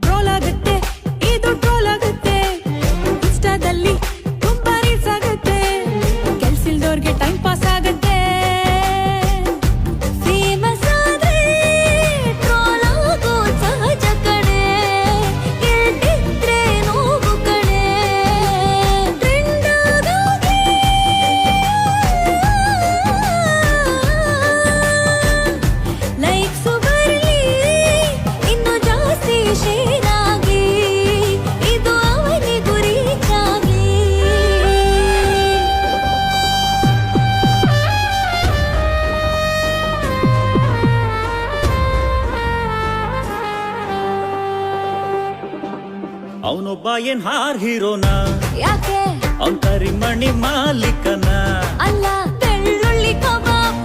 Troll ಆಗುತ್ತೆ, ಇದು troll ಆಗುತ್ತೆ, ಇನ್ಸ್ಟಾದಲ್ಲಿ ತುಂಬಾ ರೀಲ್ಸ್ ಆಗುತ್ತೆ, ಕೆಲ್ಸಿಲ್ದವ್ರಿಗೆ ಟೈಮ್ ಪಾಸ್ ಆಗುತ್ತೆ. ಫೇಮಸ್ ಆದ್ರೆ ಟ್ರೋಲ್ ಆಗೋ ಸಹಜ ಕಣೆ, ಗೆಲ್ತಿದ್ರೆ ನೋವು ಕಣೆ, ಟ್ರೆಂಡ್ ಆಗೋಗೆ ಲೈಕ್ಸು ಬರ್ಲಿ ಇನ್ನು ಜಾಸ್ತಿ ಶೇರ್ ಆಗಿ, ಇದು ಅವನಿಗೂ ರೀಚ್ ಆಗಿ. ಅವನೊಬ್ಬ ಏನ್ ಹಾರ್ ಹೀರೋನ, ಯಾಕೆ ಅವನ್ ಕರಿಮಣಿ ಮಾಲೀಕನ, ಅಲ್ಲ ಬೆಳ್ಳುಳ್ಳಿ ಕಬಾಬ್